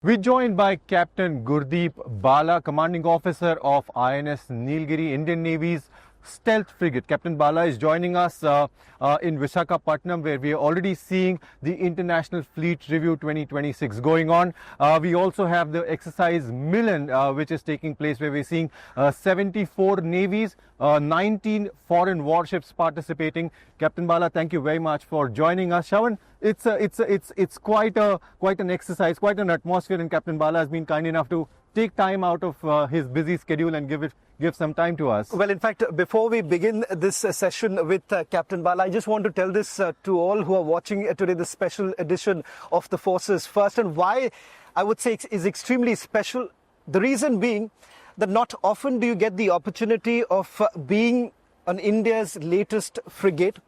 We're joined by Captain Gurudeep Bala, Commanding Officer of INS Nilgiri, Indian Navy's stealth frigate. Captain Bala is joining us in Visakhapatnam, where we are already seeing the International Fleet Review 2026 going on. We also have the exercise Milan, which is taking place, where we're seeing 74 navies, 19 foreign warships participating. Captain Bala, thank you very much for joining us. Shawan, it's quite an exercise, quite an atmosphere, and Captain Bala has been kind enough to take time out of his busy schedule and give some time to us. Well, in fact, before we begin this session with Captain Bala, I just want to tell this to all who are watching today, the special edition of the Forces First, and why I would say it is extremely special. The reason being that not often do you get the opportunity of being on India's latest frigate.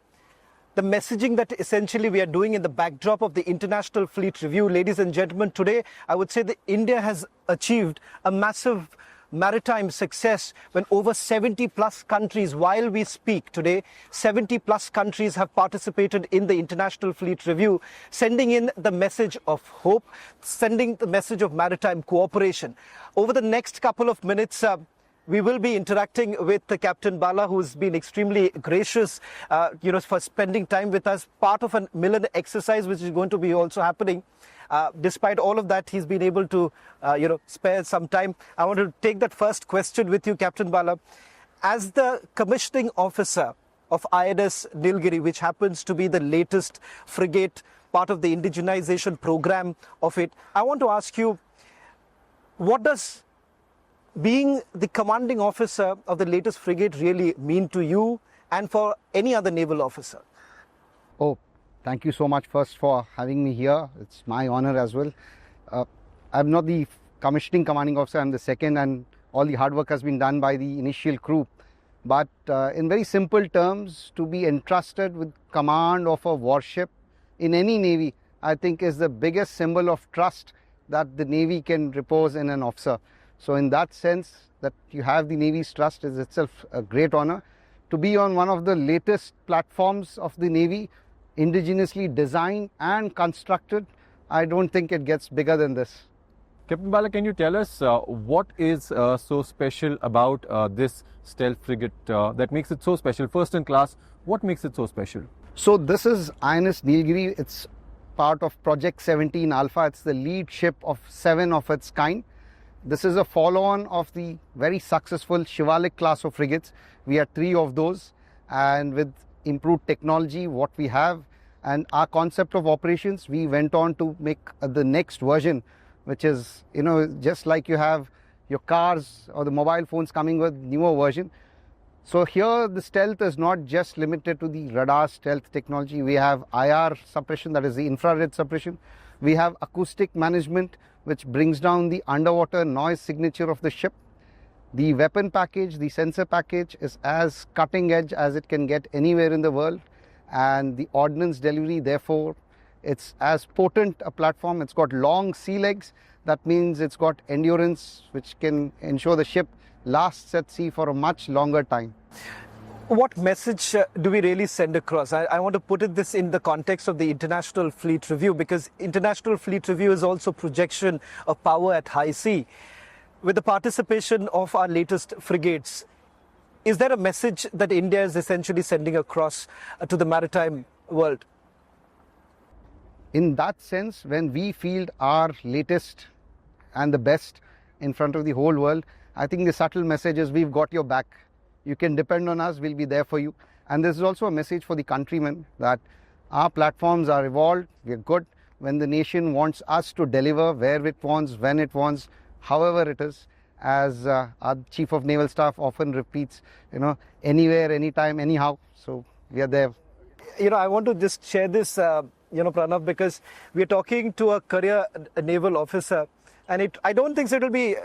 The messaging that essentially we are doing in the backdrop of the International Fleet Review, ladies and gentlemen, today I would say that India has achieved a massive maritime success when over 70 plus countries, while we speak today, 70 plus countries have participated in the International Fleet Review, sending in the message of hope, sending the message of maritime cooperation. Over the next couple of minutes, we will be interacting with Captain Bala, who's been extremely gracious, for spending time with us, part of a Milan exercise, which is going to be also happening. Despite all of that, he's been able to, spare some time. I want to take that first question with you, Captain Bala. As the commissioning officer of INS Nilgiri, which happens to be the latest frigate, part of the indigenization program of it, I want to ask you, what does being the commanding officer of the latest frigate really mean to you and for any other naval officer? Oh, thank you so much first for having me here. It's my honor as well. I'm not the commissioning commanding officer, I'm the second, and all the hard work has been done by the initial crew. But in very simple terms, to be entrusted with command of a warship in any navy, I think is the biggest symbol of trust that the navy can repose in an officer. So in that sense, that you have the Navy's trust is itself a great honor. To be on one of the latest platforms of the Navy, indigenously designed and constructed, I don't think it gets bigger than this. Captain Bala, can you tell us what is so special about this stealth frigate that makes it so special? First in class, what makes it so special? So this is INS Nilgiri. It's part of Project 17 Alpha. It's the lead ship of 7 of its kind. This is a follow-on of the very successful Shivalik class of frigates. We had 3 of those, and with improved technology, what we have, and our concept of operations, we went on to make the next version, which is, just like you have your cars or the mobile phones coming with newer version. So here the stealth is not just limited to the radar stealth technology. We have IR suppression, that is the infrared suppression. We have acoustic management, which brings down the underwater noise signature of the ship. The weapon package, the sensor package is as cutting edge as it can get anywhere in the world. And the ordnance delivery, therefore, it's as potent a platform. It's got long sea legs. That means it's got endurance, which can ensure the ship lasts at sea for a much longer time. What message do we really send across? I want to put this in the context of the International Fleet Review, because International Fleet Review is also projection of power at high sea. With the participation of our latest frigates, is there a message that India is essentially sending across to the maritime world? In that sense, when we field our latest and the best in front of the whole world, I think the subtle message is we've got your back. You can depend on us, we'll be there for you. And this is also a message for the countrymen that our platforms are evolved, we're good. When the nation wants us to deliver where it wants, when it wants, however it is, as our Chief of Naval Staff often repeats, anywhere, anytime, anyhow. So we are there. I want to just share this, Pranav, because we're talking to a career naval officer, and I don't think so it'll be,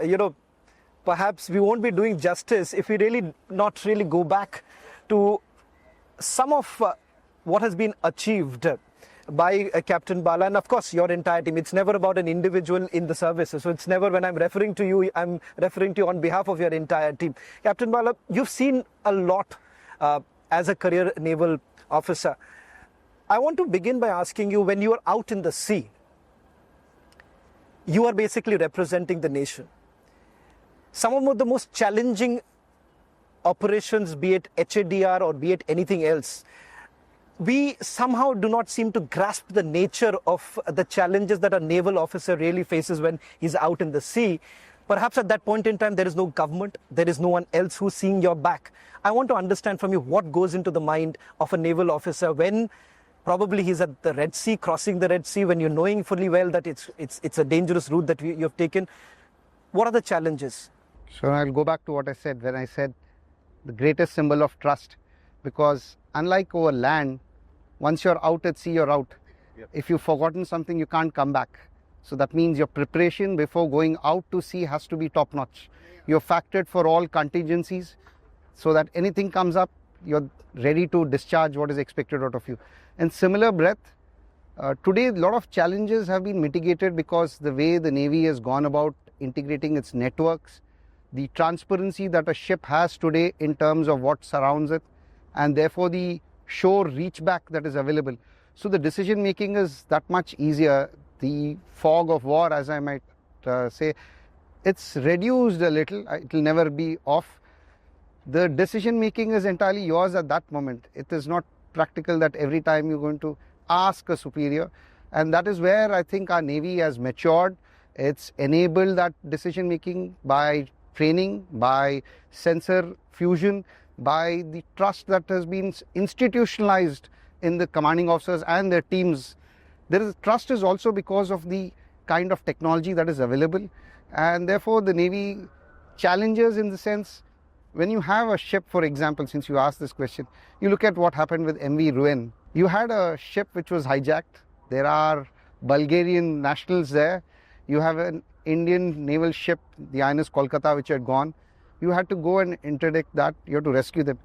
perhaps we won't be doing justice if we not really go back to some of what has been achieved by Captain Bala, and of course your entire team. It's never about an individual in the services, so it's never, when I'm referring to you, I'm referring to you on behalf of your entire team. Captain Bala, you've seen a lot as a career naval officer. I want to begin by asking you, when you are out in the sea, you are basically representing the nation. Some of the most challenging operations, be it HADR or be it anything else, we somehow do not seem to grasp the nature of the challenges that a naval officer really faces when he's out in the sea. Perhaps at that point in time, there is no government, there is no one else who's seeing your back. I want to understand from you what goes into the mind of a naval officer when probably he's at the Red Sea, crossing the Red Sea, when you're knowing fully well that it's a dangerous route that you have taken. What are the challenges? So I'll go back to what I said when I said the greatest symbol of trust, because unlike over land, once you're out at sea, you're out. Yep. If you've forgotten something, you can't come back. So that means your preparation before going out to sea has to be top notch. You're factored for all contingencies so that anything comes up, you're ready to discharge what is expected out of you. In similar breath, today a lot of challenges have been mitigated because the way the Navy has gone about integrating its networks, the transparency that a ship has today in terms of what surrounds it, and therefore the shore reach back that is available. So the decision making is that much easier. The fog of war, as I might say, it's reduced a little. It will never be off. The decision making is entirely yours at that moment. It is not practical that every time you're going to ask a superior, and that is where I think our Navy has matured. It's enabled that decision making by training, by sensor fusion, by the trust that has been institutionalized in the commanding officers and their teams. Trust is also because of the kind of technology that is available, and therefore the Navy challenges in the sense, when you have a ship, for example, since you asked this question, you look at what happened with MV Ruin. You had a ship which was hijacked. There are Bulgarian nationals there. You have an Indian naval ship, the INS Kolkata, which had gone. You had to go and interdict that. You have to rescue them.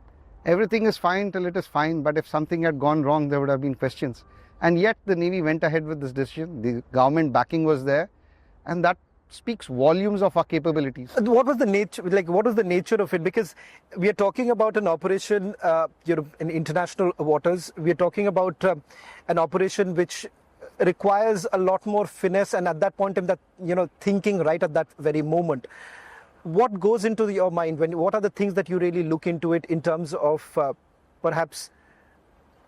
Everything is fine till it is fine, but if something had gone wrong, there would have been questions. And yet the Navy went ahead with this decision. The government backing was there, and that speaks volumes of our capabilities. What was the nature? What was the nature of it? Because we are talking about an operation, in international waters. We are talking about an operation which requires a lot more finesse, and at that point in that, thinking right at that very moment. What goes into your mind what are the things that you really look into it in terms of perhaps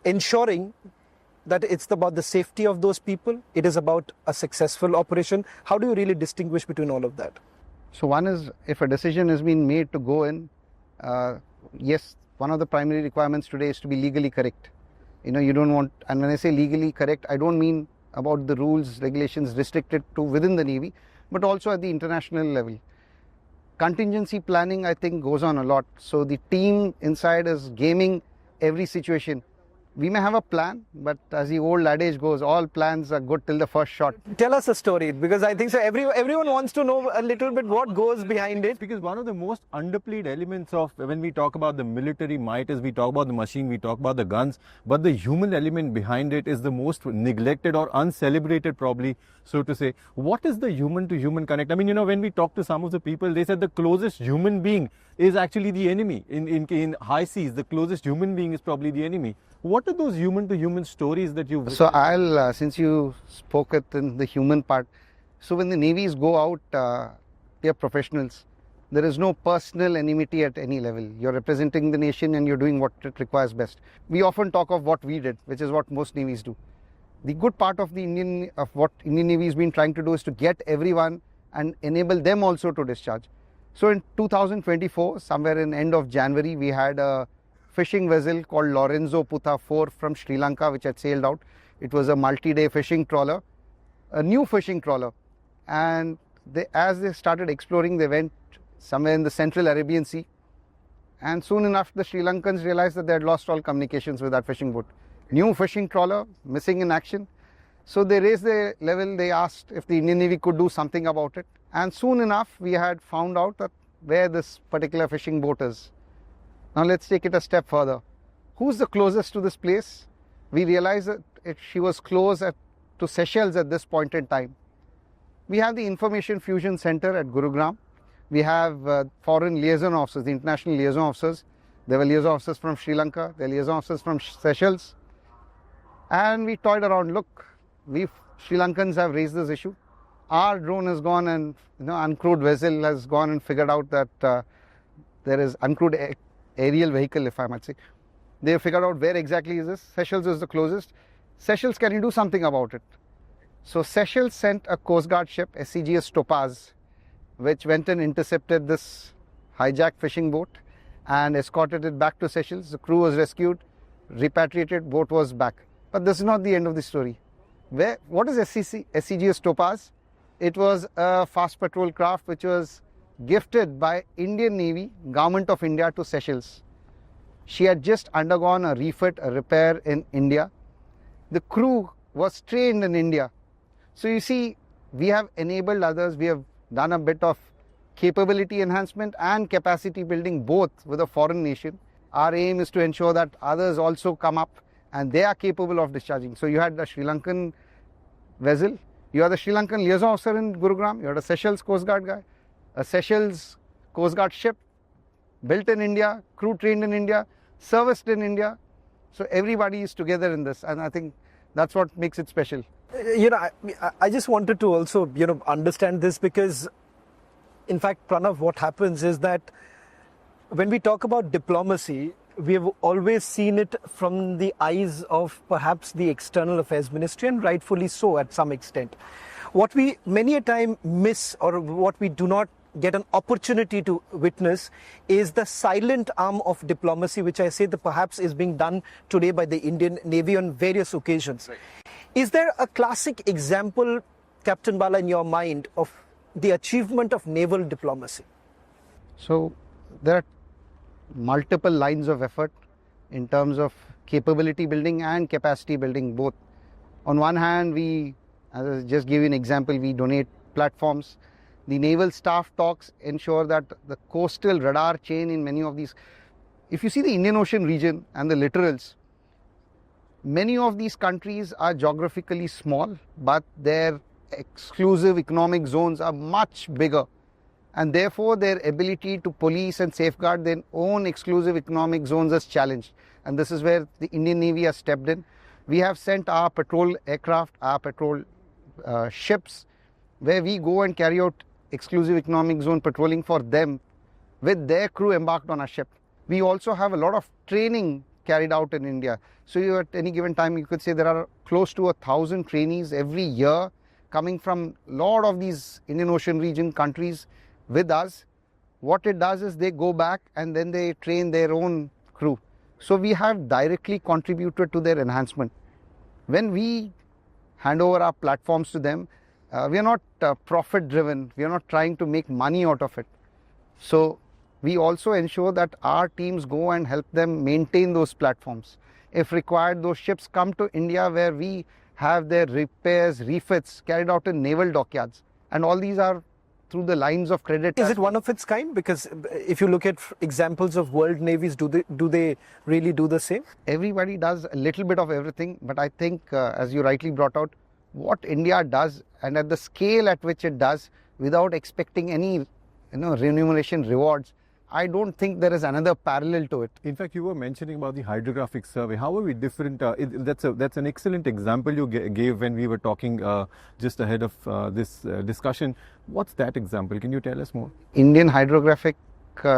ensuring that it's about the safety of those people, it is about a successful operation? How do you really distinguish between all of that? So one is, if a decision has been made to go in, yes, one of the primary requirements today is to be legally correct. You don't want, and when I say legally correct, I don't mean about the rules, regulations restricted to within the Navy, but also at the international level. Contingency planning, I think, goes on a lot. So the team inside is gaming every situation. We may have a plan, but as the old adage goes, all plans are good till the first shot. Tell us a story, because I think so everyone wants to know a little bit what goes behind it. Because one of the most underplayed elements of when we talk about the military might is we talk about the machine, we talk about the guns, but the human element behind it is the most neglected or uncelebrated, probably, so to say. What is the human to human connect? I mean, when we talk to some of the people, they said the closest human being is actually the enemy. In high seas, the closest human being is probably the enemy. What are those human to human stories that you've... So I'll, since you spoke it in the human part, so when the navies go out, they are professionals. There is no personal enmity at any level. You're representing the nation and you're doing what it requires best. We often talk of what we did, which is what most navies do. The good part of what Indian Navy has been trying to do is to get everyone and enable them also to discharge. So in 2024, somewhere in end of January, we had a fishing vessel called Lorenzo Puta 4 from Sri Lanka, which had sailed out. It was a multi-day fishing trawler, a new fishing trawler. And as they started exploring, they went somewhere in the Central Arabian Sea. And soon enough, the Sri Lankans realized that they had lost all communications with that fishing boat. New fishing trawler, missing in action. So they raised the level, they asked if the Indian Navy could do something about it. And soon enough, we had found out that where this particular fishing boat is. Now let's take it a step further. Who's the closest to this place? We realized that she was close to Seychelles at this point in time. We have the Information Fusion Center at Gurugram. We have foreign liaison officers, the international liaison officers. There were liaison officers from Sri Lanka, there were liaison officers from Seychelles. And we toyed around, look, Sri Lankans have raised this issue. our drone has gone and, uncrewed vessel has gone and figured out that there is uncrewed aerial vehicle, if I might say. They have figured out where exactly is this. Seychelles is the closest. Seychelles, can you do something about it? So Seychelles sent a Coast Guard ship, SCGS Topaz, which went and intercepted this hijacked fishing boat and escorted it back to Seychelles. The crew was rescued, repatriated, boat was back. But this is not the end of the story. What is SCGS Topaz? It was a fast patrol craft which was gifted by Indian Navy, Government of India, to Seychelles. She had just undergone a refit, a repair in India. The crew was trained in India. So you see, we have enabled others. We have done a bit of capability enhancement and capacity building, both with a foreign nation. Our aim is to ensure that others also come up and they are capable of discharging. So you had the Sri Lankan vessel, you are the Sri Lankan liaison officer in Gurugram, you had a Seychelles Coast Guard guy, a Seychelles Coast Guard ship built in India, crew trained in India, serviced in India. So everybody is together in this, and I think that's what makes it special. I just wanted to also, understand this, because in fact, Pranav, what happens is that when we talk about diplomacy, we have always seen it from the eyes of perhaps the External Affairs Ministry, and rightfully so at some extent. What we many a time miss, or what we do not get an opportunity to witness, is the silent arm of diplomacy, which I say that perhaps is being done today by the Indian Navy on various occasions. Right. Is there a classic example, Captain Bala, in your mind of the achievement of naval diplomacy? So there are multiple lines of effort in terms of capability building and capacity building both. On one hand, as I just give you an example, we donate platforms. The naval staff talks ensure that the coastal radar chain in many of these, if you see the Indian Ocean region and the littorals, many of these countries are geographically small, but their exclusive economic zones are much bigger, and therefore their ability to police and safeguard their own exclusive economic zones is challenged. And this is where the Indian Navy has stepped in. We have sent our patrol aircraft, our patrol ships, where we go and carry out exclusive economic zone patrolling for them with their crew embarked on a ship. We also have a lot of training carried out in India. So at any given time, you could say there are close to 1,000 trainees every year coming from a lot of these Indian Ocean region countries with us. What it does is they go back and then they train their own crew. So we have directly contributed to their enhancement. When we hand over our platforms to them, we are not profit driven. We are not trying to make money out of it. So we also ensure that our teams go and help them maintain those platforms. If required, those ships come to India where we have their repairs, refits carried out in naval dockyards. And all these are through the lines of credit. Is it one of its kind? Because if you look at examples of world navies, do they really do the same? Everybody does a little bit of everything. But I think, as you rightly brought out, what India does, and at the scale at which it does, without expecting any remuneration, rewards, I don't think there is another parallel to it. In fact, you were mentioning about the Hydrographic Survey. How are we different? That's an excellent example you gave when we were talking just ahead of this discussion. What's that example? Can you tell us more? Indian Hydrographic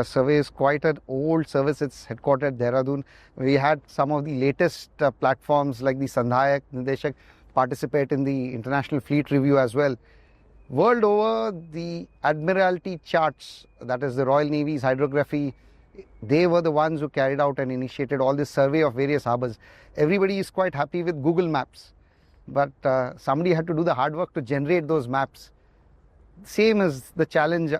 Survey is quite an old service. It's headquartered at Dehradun. We had some of the latest platforms like the Sandhayak, Nideshak participate in the International Fleet Review as well. World over, the Admiralty charts, that is the Royal Navy's hydrography, they were the ones who carried out and initiated all this survey of various harbours. Everybody is quite happy with Google Maps, but somebody had to do the hard work to generate those maps. Same as the challenge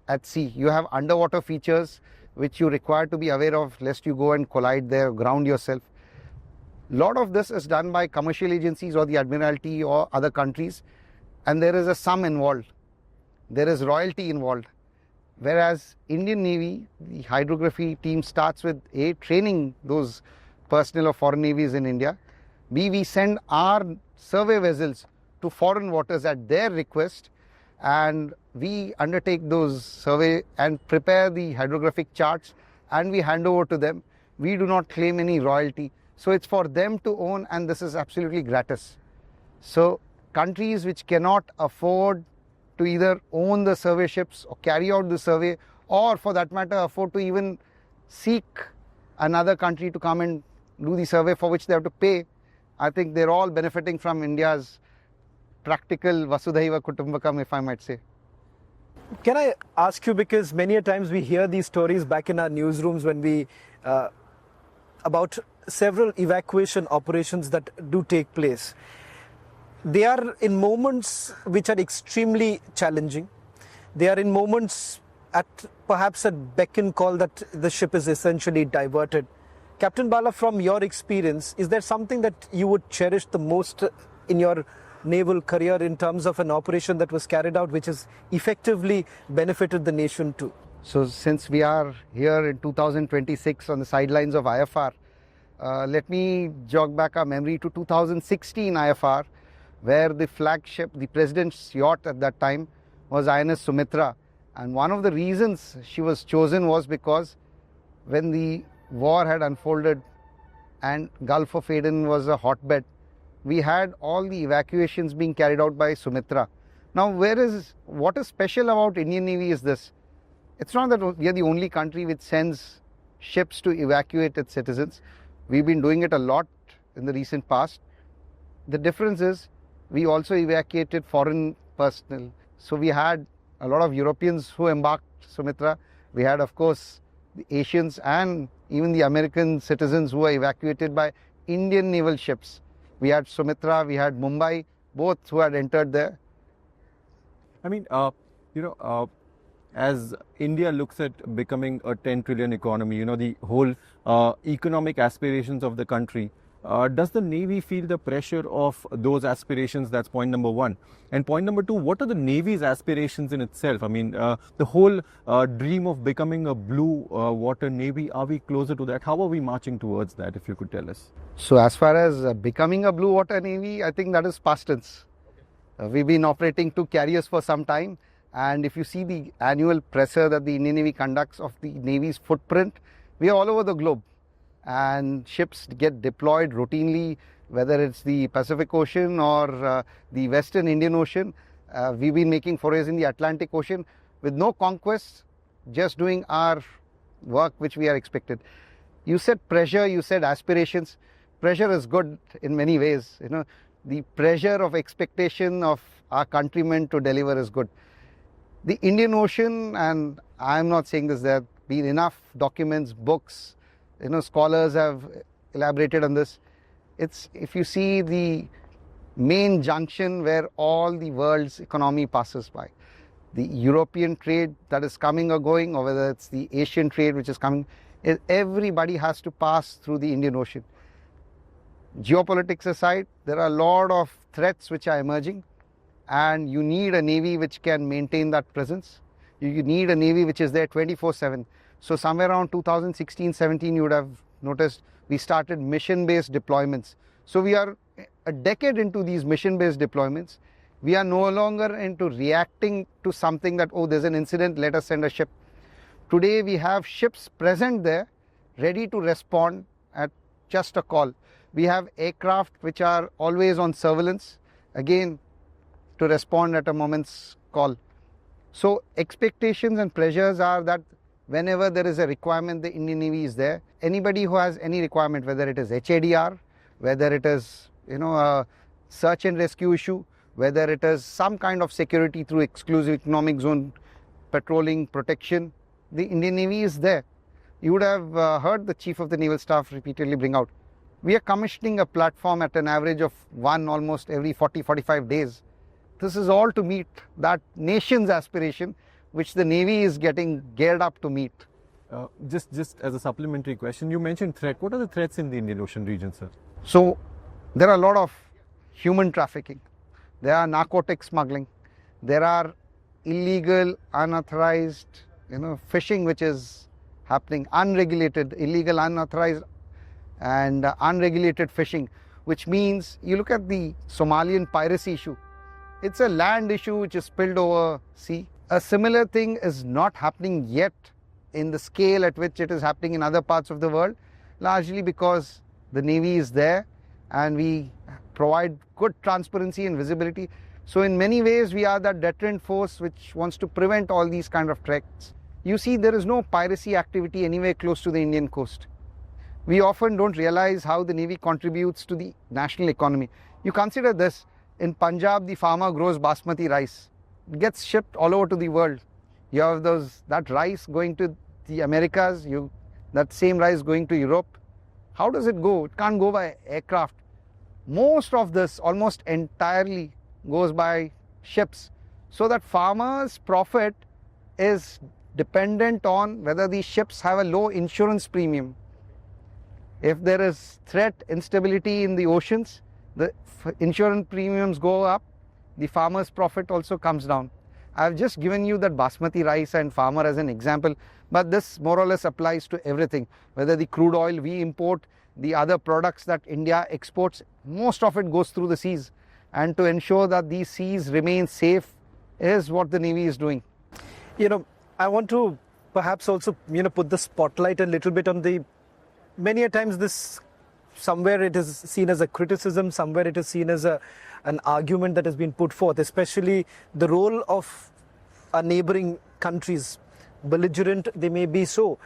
at sea. You have underwater features which you require to be aware of lest you go and collide there, ground yourself. A lot of this is done by commercial agencies or the Admiralty or other countries, and there is a sum involved. There is royalty involved. Whereas Indian Navy, the hydrography team starts with A, training those personnel of foreign navies in India. B, we send our survey vessels to foreign waters at their request, and we undertake those survey and prepare the hydrographic charts, and we hand over to them. We do not claim any royalty. So it's for them to own, and this is absolutely gratis. So countries which cannot afford to either own the survey ships or carry out the survey, or for that matter afford to even seek another country to come and do the survey for which they have to pay, I think they're all benefiting from India's practical Vasudhaiva Kutumbakam, if I might say. Can I ask you, because many a times we hear these stories back in our newsrooms when we about several evacuation operations that do take place. They are in moments which are extremely challenging. They are in moments at perhaps a beck and call that the ship is essentially diverted. Captain Bala, from your experience, is there something that you would cherish the most in your naval career in terms of an operation that was carried out which has effectively benefited the nation too? So since we are here in 2026 on the sidelines of IFR, let me jog back our memory to 2016 IFR, where the flagship, the president's yacht at that time was INS Sumitra. And one of the reasons she was chosen was because when the war had unfolded and Gulf of Aden was a hotbed, we had all the evacuations being carried out by Sumitra. Now, what is special about Indian Navy is this. It's not that we are the only country which sends ships to evacuate its citizens. We've been doing it a lot in the recent past. The difference is we also evacuated foreign personnel. So we had a lot of Europeans who embarked Sumitra. We had, of course, the Asians and even the American citizens who were evacuated by Indian naval ships. We had Sumitra, we had Mumbai, both who had entered there. I mean, as India looks at becoming a 10 trillion economy, the whole economic aspirations of the country, does the Navy feel the pressure of those aspirations? That's point number one. And point number two, what are the Navy's aspirations in itself? I mean, the whole dream of becoming a blue water Navy, are we closer to that? How are we marching towards that, if you could tell us? So as far as becoming a blue water Navy, I think that is past tense. We've been operating two carriers for some time. And if you see the annual presser that the Indian Navy conducts of the Navy's footprint, we are all over the globe. And ships get deployed routinely, whether it's the Pacific Ocean or the Western Indian Ocean. We've been making forays in the Atlantic Ocean with no conquests, just doing our work which we are expected. You said pressure, you said aspirations. Pressure is good in many ways. The pressure of expectation of our countrymen to deliver is good. The Indian Ocean, and I'm not saying this, there have been enough documents, books, scholars have elaborated on this. It's, if you see the main junction where all the world's economy passes by, the European trade that is coming or going, or whether it's the Asian trade which is coming, everybody has to pass through the Indian Ocean. Geopolitics aside, there are a lot of threats which are emerging, and you need a Navy which can maintain that presence. You need a Navy which is there 24/7. So somewhere around 2016-17, you would have noticed we started mission-based deployments. So we are a decade into these mission-based deployments. We are no longer into reacting to something that, oh, there's an incident, let us send a ship. Today we have ships present there, ready to respond at just a call. We have aircraft which are always on surveillance, again, to respond at a moment's call. So expectations and pressures are that whenever there is a requirement, the Indian Navy is there. Anybody who has any requirement, whether it is HADR, whether it is a search and rescue issue, whether it is some kind of security through exclusive economic zone patrolling protection, the Indian Navy is there. You would have heard the Chief of the Naval Staff repeatedly bring out, we are commissioning a platform at an average of one almost every 40-45 days. This is all to meet that nation's aspiration, which the Navy is getting geared up to meet. Just as a supplementary question, you mentioned threat. What are the threats in the Indian Ocean region, sir? So there are a lot of human trafficking. There are narcotic smuggling. There are illegal, unauthorized, fishing which is happening, unregulated, illegal, unauthorized and unregulated fishing, which means you look at the Somalian piracy issue. It's a land issue which is spilled over sea. A similar thing is not happening yet in the scale at which it is happening in other parts of the world, largely because the Navy is there and we provide good transparency and visibility. So in many ways, we are that deterrent force which wants to prevent all these kind of threats. You see, there is no piracy activity anywhere close to the Indian coast. We often don't realize how the Navy contributes to the national economy. You consider this, in Punjab, the farmer grows basmati rice. It gets shipped all over to the world. You have that rice going to the Americas, that same rice going to Europe. How does it go? It can't go by aircraft. Most of this, almost entirely, goes by ships. So that farmers' profit is dependent on whether these ships have a low insurance premium. If there is threat, instability in the oceans, the insurance premiums go up, the farmer's profit also comes down. I've just given you that basmati rice and farmer as an example, but this more or less applies to everything. Whether the crude oil we import, the other products that India exports, most of it goes through the seas. And to ensure that these seas remain safe is what the Navy is doing. I want to perhaps also, put the spotlight a little bit on many a times this, somewhere it is seen as a criticism, somewhere it is seen as an argument that has been put forth, especially the role of our neighboring countries, belligerent they may be so.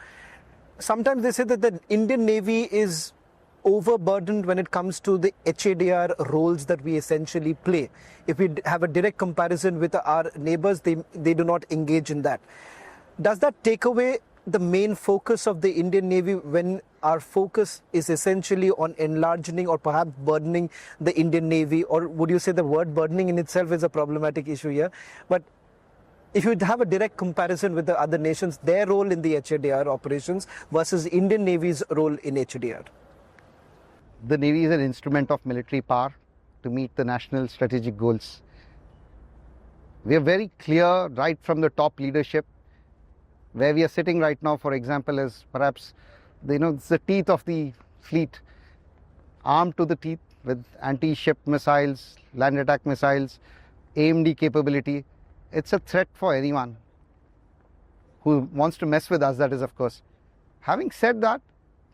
Sometimes they say that the Indian Navy is overburdened when it comes to the HADR roles that we essentially play. If we have a direct comparison with our neighbors, they do not engage in that. Does that take away the main focus of the Indian Navy when our focus is essentially on enlarging or perhaps burdening the Indian Navy? Or would you say the word burdening in itself is a problematic issue here? But if you have a direct comparison with the other nations, their role in the HADR operations versus Indian Navy's role in HADR. The Navy is an instrument of military power to meet the national strategic goals. We are very clear right from the top leadership. Where we are sitting right now, for example, is perhaps it's the teeth of the fleet, armed to the teeth with anti-ship missiles, land attack missiles, AMD capability. It's a threat for anyone who wants to mess with us, that is, of course. Having said that,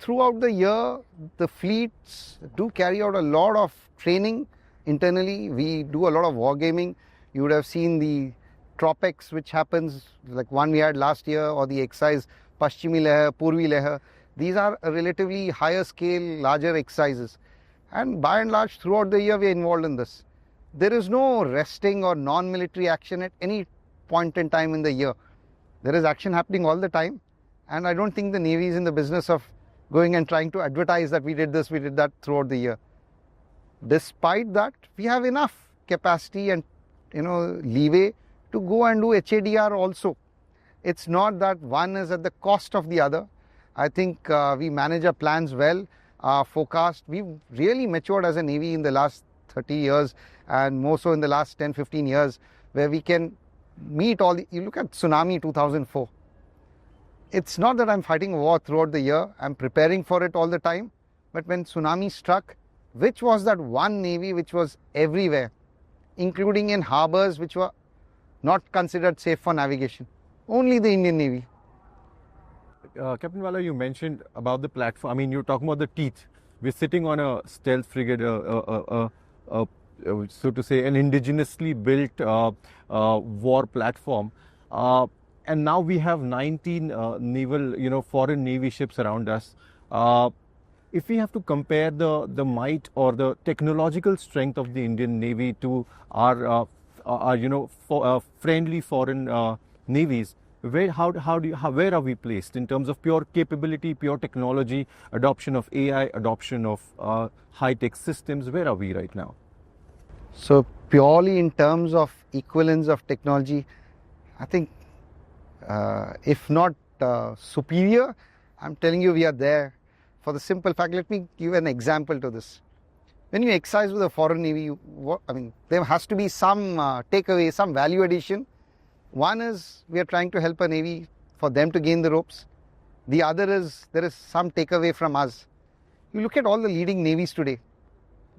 throughout the year, the fleets do carry out a lot of training internally. We do a lot of wargaming. You would have seen the tropics, which happens like one we had last year, or the exercise Paschimi Leher, Purvi Leher. These are a relatively higher scale, larger exercises. And by and large, throughout the year, we are involved in this. There is no resting or non-military action at any point in time in the year. There is action happening all the time. And I don't think the Navy is in the business of going and trying to advertise that we did this, we did that throughout the year. Despite that, we have enough capacity and leeway to go and do HADR also. It's not that one is at the cost of the other. I think we manage our plans well, our forecast. We've really matured as a Navy in the last 30 years and more so in the last 10-15 years, where we can meet you look at tsunami 2004. It's not that I'm fighting a war throughout the year. I'm preparing for it all the time. But when tsunami struck, which was that one Navy which was everywhere, including in harbors which were not considered safe for navigation? Only the Indian Navy. Captain Bala, you mentioned about the platform. I mean, you're talking about the teeth. We're sitting on a stealth frigate, so to say, an indigenously built war platform. And now we have 19 naval, foreign Navy ships around us. If we have to compare the might or the technological strength of the Indian Navy to our friendly foreign navies, where are we placed in terms of pure capability, pure technology, adoption of AI, adoption of high-tech systems? Where are we right now? So purely in terms of equivalence of technology, I think if not superior, I'm telling you we are there. For the simple fact, let me give an example to this. When you exercise with a foreign navy, there has to be some takeaway, some value addition. One is we are trying to help a navy for them to gain the ropes. The other is there is some takeaway from us. You look at all the leading navies today,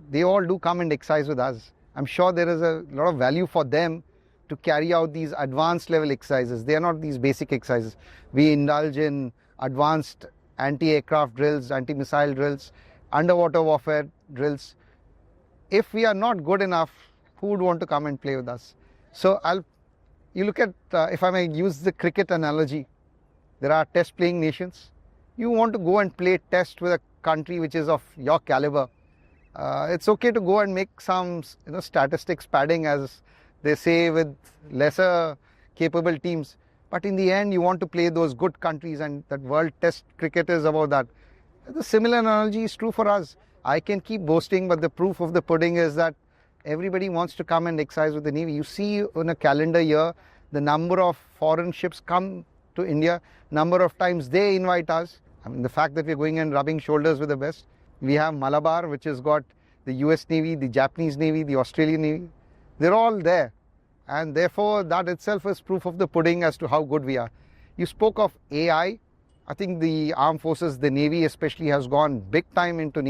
they all do come and exercise with us. I'm sure there is a lot of value for them to carry out these advanced level exercises. They are not these basic exercises. We indulge in advanced anti-aircraft drills, anti-missile drills, underwater warfare drills. if we are not good enough, who would want to come and play with us? So you look at, if I may use the cricket analogy, there are test playing nations. You want to go and play test with a country which is of your caliber. It's okay to go and make some statistics padding, as they say, with lesser capable teams. But in the end, you want to play those good countries, and that World Test cricket is about that. The similar analogy is true for us. I can keep boasting, but the proof of the pudding is that everybody wants to come and exercise with the Navy. You see in a calendar year, the number of foreign ships come to India, number of times they invite us. I mean, the fact that we're going and rubbing shoulders with the best. We have Malabar, which has got the US Navy, the Japanese Navy, the Australian Navy. They're all there. And therefore, that itself is proof of the pudding as to how good we are. You spoke of AI. I think the armed forces, the Navy especially, has gone big time into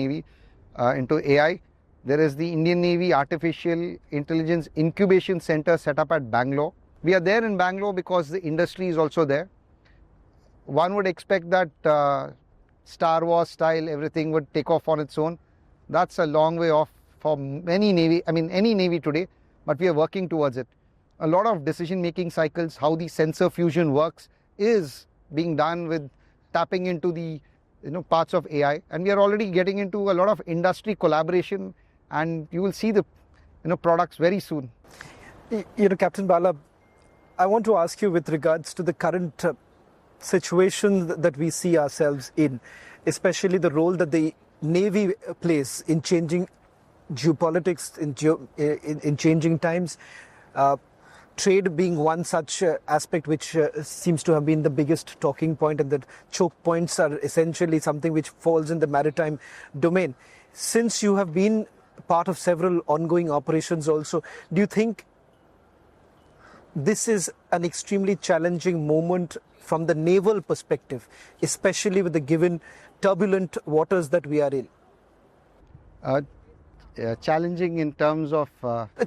AI. There is the Indian Navy Artificial Intelligence Incubation Center set up at Bangalore. We are there in Bangalore because the industry is also there. One would expect that Star Wars style, everything would take off on its own. That's a long way off for any Navy today, but we are working towards it. A lot of decision-making cycles, how the sensor fusion works, is being done with tapping into the parts of AI, and we are already getting into a lot of industry collaboration, and you will see the products very soon. Captain Bala, I want to ask you with regards to the current situation that we see ourselves in, especially the role that the Navy plays in changing geopolitics, in changing times. Trade being one such aspect which seems to have been the biggest talking point, and that choke points are essentially something which falls in the maritime domain. Since you have been part of several ongoing operations also, do you think this is an extremely challenging moment from the naval perspective, especially with the given turbulent waters that we are in? Challenging in terms of...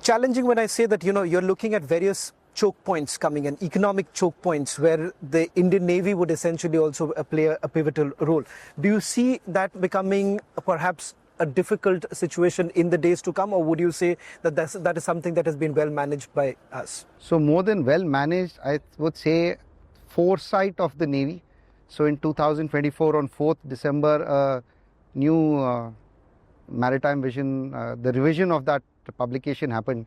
Challenging when I say that, you're looking at various choke points coming in, economic choke points, where the Indian Navy would essentially also play a pivotal role. Do you see that becoming perhaps a difficult situation in the days to come, or would you say that that is something that has been well managed by us? So more than well managed, I would say foresight of the Navy. So in 2024, on 4th December, a new Maritime Vision, the revision of that publication happened,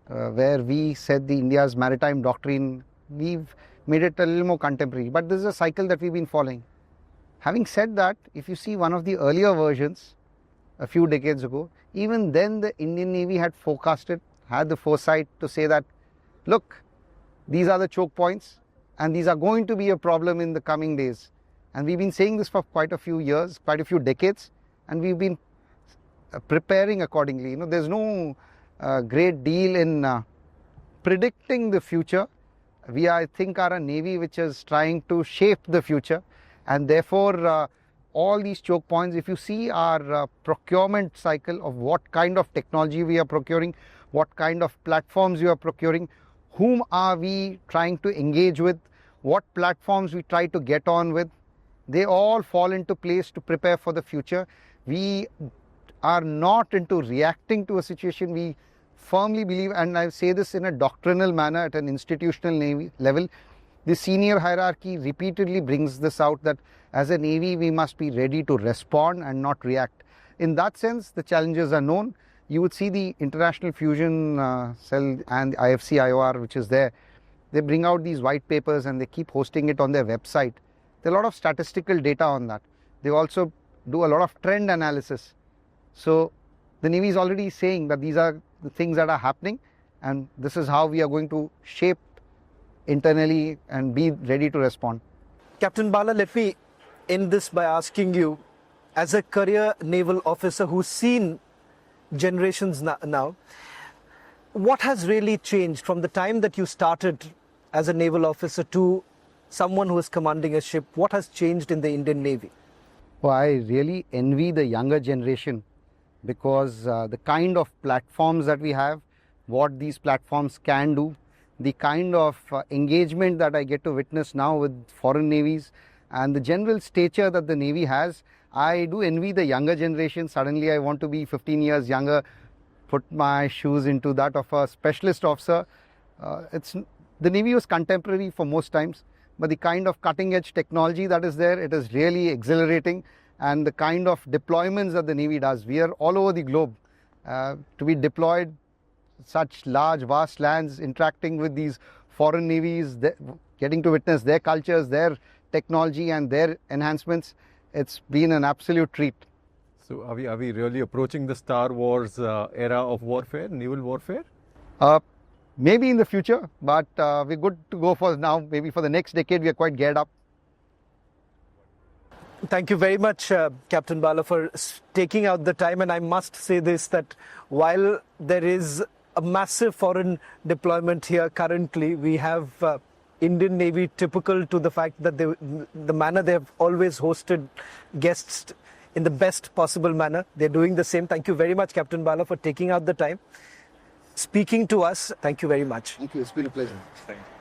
where we said the India's maritime doctrine, we've made it a little more contemporary. But this is a cycle that we've been following. Having said that, if you see one of the earlier versions, a few decades ago, even then the Indian Navy had forecasted, had the foresight to say that, look, these are the choke points and these are going to be a problem in the coming days. And we've been saying this for quite a few years, quite a few decades, and we've been preparing accordingly. There's no great deal in predicting the future. We, I think, are a Navy which is trying to shape the future, and therefore all these choke points, if you see our procurement cycle of what kind of technology we are procuring, what kind of platforms we are procuring, whom are we trying to engage with, what platforms we try to get on with, they all fall into place to prepare for the future. We are not into reacting to a situation. We firmly believe, and I say this in a doctrinal manner at an institutional Navy level, the senior hierarchy repeatedly brings this out, that as a Navy we must be ready to respond and not react. In that sense, the challenges are known. You would see the International Fusion Cell and the IFC IOR, which is there. They bring out these white papers and they keep hosting it on their website. There are a lot of statistical data on that. They also do a lot of trend analysis. So the Navy is already saying that these are the things that are happening, and this is how we are going to shape internally and be ready to respond. Captain Bala, let me end this by asking you, as a career naval officer who's seen generations now, what has really changed from the time that you started as a naval officer to someone who is commanding a ship? What has changed in the Indian Navy? Well, I really envy the younger generation, because the kind of platforms that we have, what these platforms can do, the kind of engagement that I get to witness now with foreign navies, and the general stature that the Navy has, I do envy the younger generation. Suddenly I want to be 15 years younger, put my shoes into that of a specialist officer. The Navy was contemporary for most times, but the kind of cutting edge technology that is there, it is really exhilarating. And the kind of deployments that the Navy does, we are all over the globe. To be deployed such large, vast lands, interacting with these foreign navies, getting to witness their cultures, their technology and their enhancements, it's been an absolute treat. So are we really approaching the Star Wars era of warfare, naval warfare? Maybe in the future, but we're good to go for now. Maybe for the next decade, we are quite geared up. Thank you very much, Captain Bala, for taking out the time. And I must say this, that while there is a massive foreign deployment here currently, we have Indian Navy typical to the fact that the manner they have always hosted guests in the best possible manner. They're doing the same. Thank you very much, Captain Bala, for taking out the time, speaking to us. Thank you very much. Thank you. It's been a pleasure. Thank you.